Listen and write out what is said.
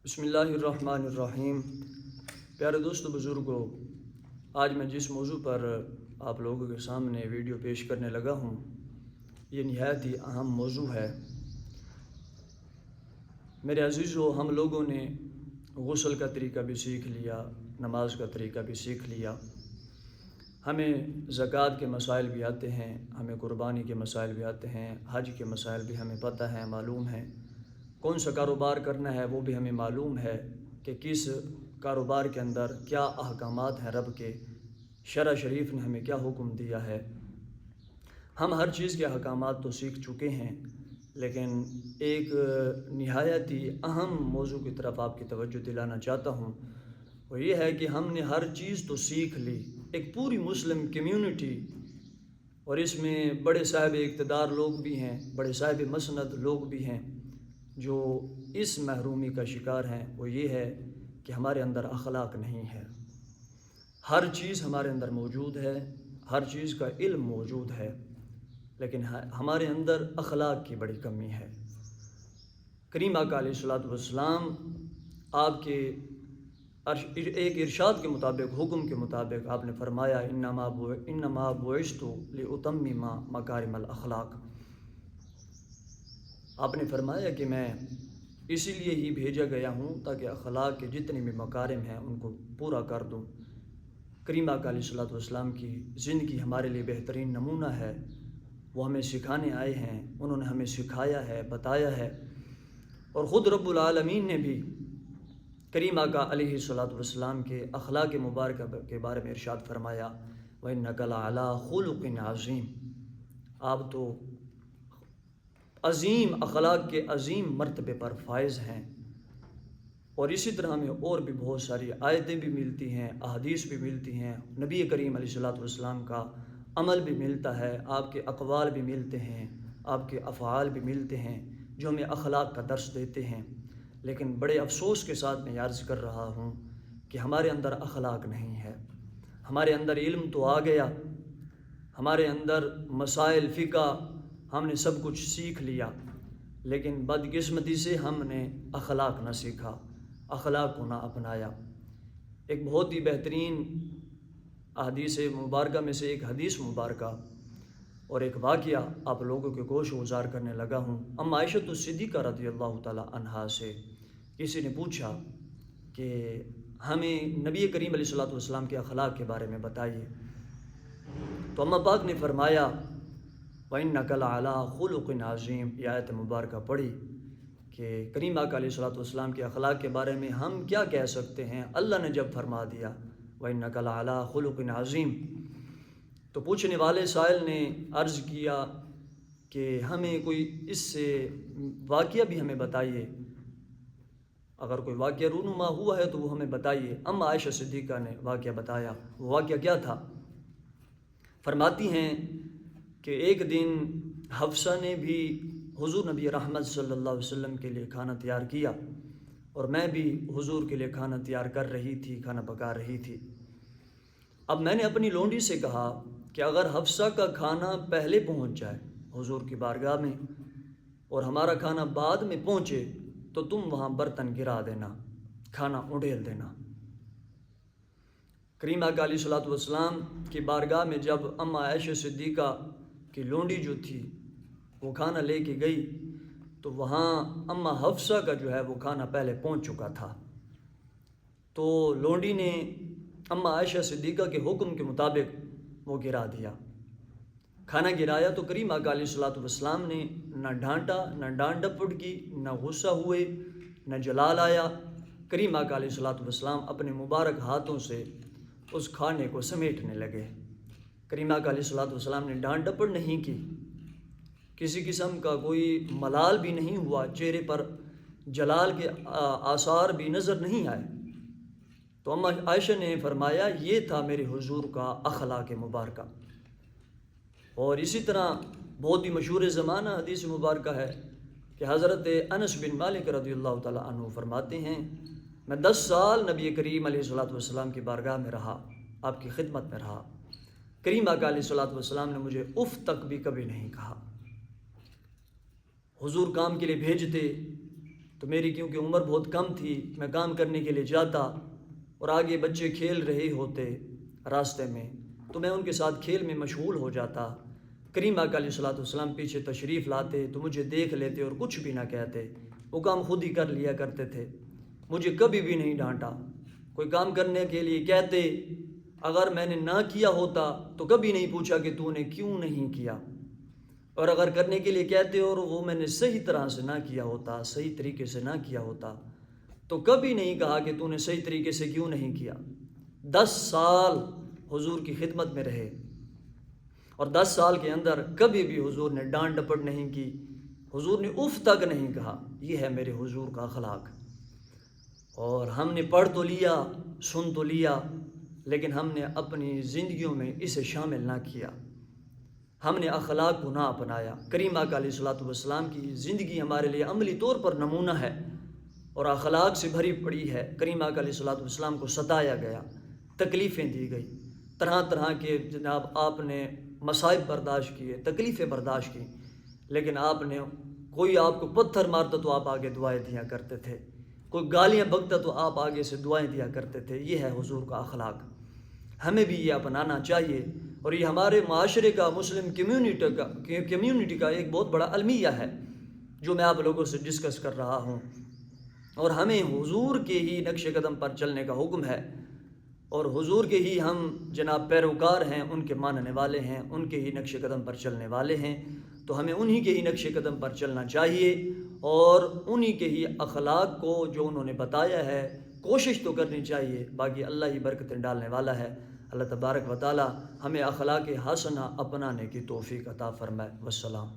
بسم اللہ الرحمن الرحیم۔ پیارے دوستو بزرگوں، آج میں جس موضوع پر آپ لوگوں کے سامنے ویڈیو پیش کرنے لگا ہوں یہ نہایت ہی اہم موضوع ہے۔ میرے عزیزو، ہم لوگوں نے غسل کا طریقہ بھی سیکھ لیا، نماز کا طریقہ بھی سیکھ لیا، ہمیں زکوٰۃ کے مسائل بھی آتے ہیں، ہمیں قربانی کے مسائل بھی آتے ہیں، حج کے مسائل بھی ہمیں پتہ ہے، معلوم ہے، کون سا کاروبار کرنا ہے وہ بھی ہمیں معلوم ہے کہ کس کاروبار کے اندر کیا احکامات ہیں، رب کے شرع شریف نے ہمیں کیا حکم دیا ہے۔ ہم ہر چیز کے احکامات تو سیکھ چکے ہیں، لیکن ایک نہایت ہی اہم موضوع کی طرف آپ کی توجہ دلانا چاہتا ہوں، وہ یہ ہے کہ ہم نے ہر چیز تو سیکھ لی، ایک پوری مسلم کمیونٹی، اور اس میں بڑے صاحب اقتدار لوگ بھی ہیں، بڑے صاحب مسند لوگ بھی ہیں جو اس محرومی کا شکار ہیں۔ وہ یہ ہے کہ ہمارے اندر اخلاق نہیں ہے۔ ہر چیز ہمارے اندر موجود ہے، ہر چیز کا علم موجود ہے، لیکن ہمارے اندر اخلاق کی بڑی کمی ہے۔ کریم آقا علیہ الصلوۃ والسلام آپ کے ایک ارشاد کے مطابق، حکم کے مطابق آپ نے فرمایا انما بعثت لاتمم مکارم الاخلاق۔ آپ نے فرمایا کہ میں اسی لیے ہی بھیجا گیا ہوں تاکہ اخلاق کے جتنے بھی مکارم ہیں ان کو پورا کر دوں۔ کریم آقا علیہ الصلوۃ والسلام کی زندگی ہمارے لیے بہترین نمونہ ہے، وہ ہمیں سکھانے آئے ہیں، انہوں نے ہمیں سکھایا ہے، بتایا ہے، اور خود رب العالمین نے بھی کریم آقا علیہ الصلوۃ والسلام کے اخلاق مبارکہ کے بارے میں ارشاد فرمایا وَإِنَّكَ لَعَلَىٰ خُلُقٍ عَظِيمٍ، آپ تو عظیم اخلاق کے عظیم مرتبے پر فائز ہیں۔ اور اسی طرح ہمیں اور بھی بہت ساری آیتیں بھی ملتی ہیں، احادیث بھی ملتی ہیں، نبی کریم علیہ الصلوۃ والسلام کا عمل بھی ملتا ہے، آپ کے اقوال بھی ملتے ہیں، آپ کے افعال بھی ملتے ہیں جو ہمیں اخلاق کا درس دیتے ہیں۔ لیکن بڑے افسوس کے ساتھ میں عرض کر رہا ہوں کہ ہمارے اندر اخلاق نہیں ہے۔ ہمارے اندر علم تو آ گیا، ہمارے اندر مسائل فقہ ہم نے سب کچھ سیکھ لیا، لیکن بدقسمتی سے ہم نے اخلاق نہ سیکھا، اخلاق کو نہ اپنایا۔ ایک بہت ہی بہترین احادیث مبارکہ میں سے ایک حدیث مبارکہ اور ایک واقعہ آپ لوگوں کے گوش گزار کرنے لگا ہوں۔ ام عائشہ الصدیقہ رضی اللہ تعالی عنہا سے کسی نے پوچھا کہ ہمیں نبی کریم علیہ الصلوۃ والسلام کے اخلاق کے بارے میں بتائیے، تو اماں پاک نے فرمایا وَإِنَّكَ لَعَلَىٰ خُلُقٍ عَظِيمٍ، یہ آیت مبارکہ پڑھی کہ کریم آقا علیہ الصلوۃ والسلام کے اخلاق کے بارے میں ہم کیا کہہ سکتے ہیں، اللہ نے جب فرما دیا وَإِنَّكَ لَعَلَىٰ خُلُقٍ عَظِيمٍ، تو پوچھنے والے سائل نے عرض کیا کہ ہمیں کوئی اس سے واقعہ بھی ہمیں بتائیے، اگر کوئی واقعہ رونما ہوا ہے تو وہ ہمیں بتائیے۔ اما عائشہ صدیقہ نے واقعہ بتایا۔ وہ واقعہ کیا تھا؟ فرماتی ہیں کہ ایک دن حفصہ نے بھی حضور نبی رحمت صلی اللہ علیہ وسلم کے لیے کھانا تیار کیا، اور میں بھی حضور کے لیے کھانا تیار کر رہی تھی، کھانا پکا رہی تھی۔ اب میں نے اپنی لونڈی سے کہا کہ اگر حفصہ کا کھانا پہلے پہنچ جائے حضور کی بارگاہ میں اور ہمارا کھانا بعد میں پہنچے تو تم وہاں برتن گرا دینا، کھانا اڈیل دینا۔ کریم آقا علیہ الصلوۃ والسلام کی بارگاہ میں جب اما عائشہ صدیقہ کی لونڈی جو تھی وہ کھانا لے کے گئی تو وہاں اما حفصہ کا جو ہے وہ کھانا پہلے پہنچ چکا تھا، تو لونڈی نے اما عائشہ صدیقہ کے حکم کے مطابق وہ گرا دیا۔ کھانا گرایا تو کریم آقا علیہ الصلوۃ والسلام نے نہ ڈانٹا، نہ ڈانٹ ڈپٹ کی، نہ غصہ ہوئے، نہ جلال آیا۔ کریم آقا علیہ الصلوۃ والسلام اپنے مبارک ہاتھوں سے اس کھانے کو سمیٹنے لگے۔ کریم آقا علیہ الصلوۃ والسلام نے ڈانٹ ڈپٹ نہیں کی، کسی قسم کا کوئی ملال بھی نہیں ہوا، چہرے پر جلال کے آثار بھی نظر نہیں آئے۔ تو اما عائشہ نے فرمایا یہ تھا میرے حضور کا اخلاق مبارکہ۔ اور اسی طرح بہت ہی مشہور زمانہ حدیث مبارکہ ہے کہ حضرت انس بن مالک رضی اللہ تعالیٰ عنہ فرماتے ہیں میں 10 سال نبی کریم علیہ الصلوۃ والسلام کی بارگاہ میں رہا، آپ کی خدمت میں رہا، کریم آقا علیہ الصلوۃ والسلام نے مجھے اف تک بھی کبھی نہیں کہا۔ حضور کام کے لیے بھیجتے تو میری کیونکہ عمر بہت کم تھی، میں کام کرنے کے لیے جاتا اور آگے بچے کھیل رہے ہوتے راستے میں، تو میں ان کے ساتھ کھیل میں مشغول ہو جاتا۔ کریم آقا علیہ الصلوۃ والسلام پیچھے تشریف لاتے تو مجھے دیکھ لیتے اور کچھ بھی نہ کہتے، وہ کام خود ہی کر لیا کرتے تھے، مجھے کبھی بھی نہیں ڈانٹا۔ کوئی کام کرنے کے لیے کہتے، اگر میں نے نہ کیا ہوتا تو کبھی نہیں پوچھا کہ تو نے کیوں نہیں کیا، اور اگر کرنے کے لیے کہتے اور وہ میں نے صحیح طرح سے نہ کیا ہوتا، صحیح طریقے سے نہ کیا ہوتا، تو کبھی نہیں کہا کہ تو نے صحیح طریقے سے کیوں نہیں کیا۔ 10 سال حضور کی خدمت میں رہے اور 10 سال کے اندر کبھی بھی حضور نے ڈانٹ ڈپٹ نہیں کی، حضور نے اف تک نہیں کہا۔ یہ ہے میرے حضور کا اخلاق۔ اور ہم نے پڑھ تو لیا، سن تو لیا، لیکن ہم نے اپنی زندگیوں میں اسے شامل نہ کیا، ہم نے اخلاق کو نہ اپنایا۔ کریم آقا علیہ الصلوۃ والسلام کی زندگی ہمارے لیے عملی طور پر نمونہ ہے اور اخلاق سے بھری پڑی ہے۔ کریم آقا علیہ الصلوۃ والسلام کو ستایا گیا، تکلیفیں دی گئی، طرح طرح کے جناب آپ نے مصائب برداشت کیے، تکلیفیں برداشت کی، لیکن آپ نے، کوئی آپ کو پتھر مارتا تو آپ آگے دعائیں دیا کرتے تھے، کوئی گالیاں بکتا تو آپ آگے سے دعائیں دیا کرتے تھے۔ یہ ہے حضور کا اخلاق، ہمیں بھی یہ اپنانا چاہیے، اور یہ ہمارے معاشرے کا، مسلم کمیونٹی کا ایک بہت بڑا المیہ ہے جو میں آپ لوگوں سے ڈسکس کر رہا ہوں۔ اور ہمیں حضور کے ہی نقش قدم پر چلنے کا حکم ہے، اور حضور کے ہی ہم جناب پیروکار ہیں، ان کے ماننے والے ہیں، ان کے ہی نقش قدم پر چلنے والے ہیں، تو ہمیں انہی کے ہی نقش قدم پر چلنا چاہیے، اور انہی کے ہی اخلاق کو جو انہوں نے بتایا ہے کوشش تو کرنی چاہیے۔ باقی اللہ ہی برکتیں ڈالنے والا ہے۔ اللہ تبارک و تعالی ہمیں اخلاق حسنہ اپنانے کی توفیق عطا فرمائے۔ والسلام۔